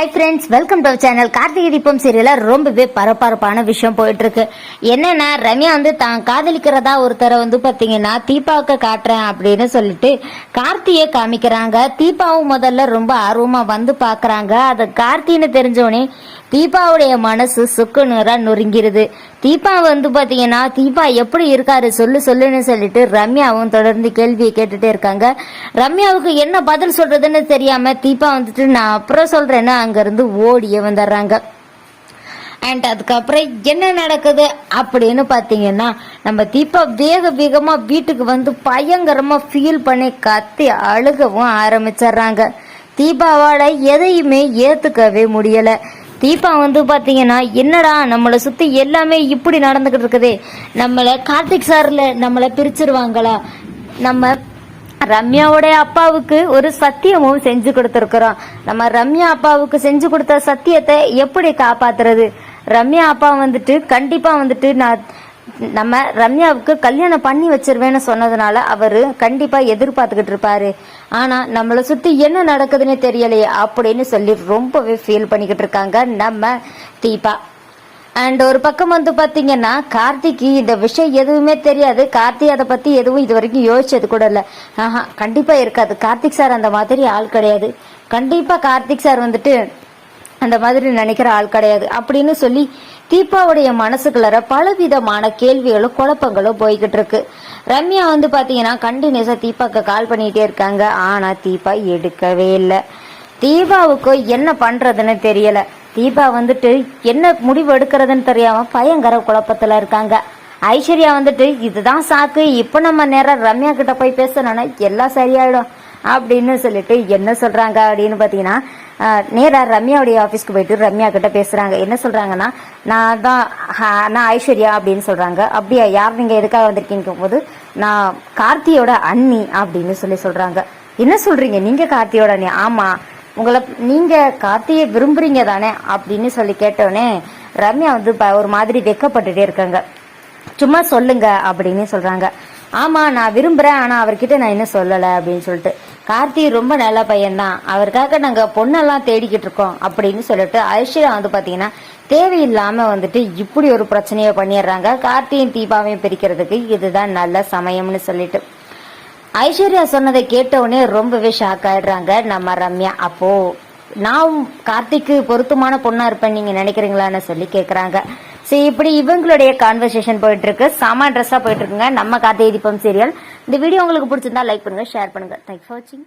Hi friends, welcome to channel. Karthigai Deepam சீரியல்ல ரொம்பவே பரபரப்பான விஷயம் போயிட்டு இருக்கு. என்னன்னா, ரம்யா தான் காதலிக்கிறதா ஒருத்தரை பாத்தீங்கன்னா தீபாவுக்கு காட்டுறேன் அப்படின்னு சொல்லிட்டு கார்த்தியை காமிக்கிறாங்க. தீபாவும் முதல்ல ரொம்ப ஆர்வமா பாக்குறாங்க. அது கார்த்தின்னு தெரிஞ்சோடனே தீபாவுடைய மனசு சுக்கு நூறா நொறுங்கிருது. தீபா பாத்தீங்கன்னா தீபா எப்படி இருக்காரு சொல்லுன்னு சொல்லிட்டு ரம்யாவும் தொடர்ந்து கேள்வியை கேட்டுட்டே இருக்காங்க. ரம்யாவுக்கு என்ன பதில் சொல்றதுன்னு தெரியாம தீபா நான் அப்புறம் சொல்றேன்னு அங்க இருந்து ஓடியே வந்துடுறாங்க. அண்ட் அதுக்கப்புறம் என்ன நடக்குது அப்படின்னு பாத்தீங்கன்னா, நம்ம தீபா வேகமா வீட்டுக்கு பயங்கரமா ஃபீல் பண்ணி கத்தி அழுகவும் ஆரம்பிச்சிடுறாங்க. தீபாவால எதையுமே ஏத்துக்கவே முடியல. தீபா பாத்தீங்கன்னா, என்னடா நம்மளை சுத்தி எல்லாமே இப்படி நடந்துகிட்டு இருக்குதே, நம்மள கார்த்திக் சார்ல நம்மளை பிரிச்சிருவாங்களா, நம்ம ரம்யாவுடைய அப்பாவுக்கு ஒரு சத்தியமும் செஞ்சு கொடுத்துருக்குறோம், நம்ம ரம்யா அப்பாவுக்கு செஞ்சு கொடுத்த சத்தியத்தை எப்படி காப்பாத்துறது, ரம்யா அப்பா கண்டிப்பா நான் நம்ம ரம்யாவுக்கு கல்யாணம் பண்ணி வச்சிருவேன்னு சொன்னதுனால அவரு கண்டிப்பா எதிர்பார்த்துக்கிட்டு இருப்பாரு. ஆனா நம்மளை சுத்தி என்ன நடக்குதுன்னு தெரியலையே அப்படின்னு சொல்லி ரொம்பவே ஃபீல் பண்ணிக்கிட்டு இருக்காங்க நம்ம தீபா. அண்ட் ஒரு பக்கம் பாத்தீங்கன்னா, கார்த்திக்கு இந்த விஷயம் எதுவுமே தெரியாது. கார்த்தி அதை பத்தி எதுவும் இது வரைக்கும் யோசிச்சது கூட இல்ல. கண்டிப்பா இருக்காது. கார்த்திக் சார் அந்த மாதிரி ஆள் கிடையாது. கண்டிப்பா கார்த்திக் சார் அந்த மாதிரி நினைக்கிற ஆள் கிடையாது அப்படின்னு சொல்லி தீபாவுடைய மனசுக்குள்ளார பலவிதமான கேள்விகளும் குழப்பங்களும் போய்கிட்டு இருக்கு. ரம்யா பாத்தீங்கன்னா கண்டினியூஸா தீபாக்கு கால் பண்ணிட்டே இருக்காங்க. ஆனா தீபா எடுக்கவே இல்லை. தீபாவுக்கு என்ன பண்றதுன்னு தெரியல. தீபா என்ன முடிவு எடுக்கிறதுன்னு தெரியாம பயங்கர குழப்பத்துல இருக்காங்க. ஐஸ்வர்யா இதுதான் சாக்கு, இப்ப நம்ம நேரம் ரம்யா கிட்ட போய் பேசணும்னா எல்லாம் சரியாயிடும் அப்படின்னு சொல்லிட்டு என்ன சொல்றாங்க அப்படின்னு பாத்தீங்கன்னா, நேரா ரம்யாவுடைய ஆபீஸ்க்கு போயிட்டு ரம்யா கிட்ட பேசுறாங்க. என்ன சொல்றாங்கன்னா, நான் ஐஸ்வர்யா அப்படின்னு சொல்றாங்க. அப்படியா, யார் நீங்க எதுக்காக வந்திருக்கீங்க போது, நான் கார்த்தியோட அண்ணி அப்படின்னு சொல்றாங்க. என்ன சொல்றீங்க, நீங்க கார்த்தியோட அண்ணி? ஆமா, உங்களை நீங்க கார்த்தியை விரும்புறீங்க தானே அப்படின்னு சொல்லி கேட்டோடனே ரம்யா ஒரு மாதிரி வெக்கப்பட்டுட்டே இருக்காங்க. சும்மா சொல்லுங்க அப்படின்னு சொல்றாங்க. ஆமா, நான் விரும்புறேன், ஆனா அவர்கிட்ட நான் என்ன சொல்லல அப்படின்னு சொல்லிட்டு, கார்த்தி ரொம்ப நல்ல பையன்தான், அவருக்காக நாங்க பொண்ணெல்லாம் தேடிக்கிட்டு இருக்கோம் அப்படின்னு சொல்லிட்டு ஐஸ்வர்யா பாத்தீங்கன்னா தேவையில்லாம இப்படி ஒரு பிரச்சனையை பண்ணிடுறாங்க. கார்த்தியும் தீபாவையும் பிரிக்கிறதுக்கு இதுதான் நல்ல சமயம்னு சொல்லிட்டு ஐஸ்வர்யா சொன்னதை கேட்டவுடனே ரொம்பவே ஷாக் ஆயிடுறாங்க நம்ம ரம்யா. அப்போ நான் கார்த்திக்கு பொருத்தமான பொண்ணா இருப்பேன் நீங்க நினைக்கிறீங்களான்னு சொல்லி கேக்குறாங்க. சரி, இப்படி இவங்களுடைய கான்வர்சேஷன் போயிட்டு இருக்கு. சாமா ட்ரெஸ்ஸா போயிட்டு இருக்குங்க நம்ம கார்த்திகை தீபம் சீரியல். இந்த வீடியோ உங்களுக்கு பிடிச்சிருந்தா லைக் பண்ணுங்க, ஷேர் பண்ணுங்க. தேங்க்ஸ் ஃபார் வாட்சிங்.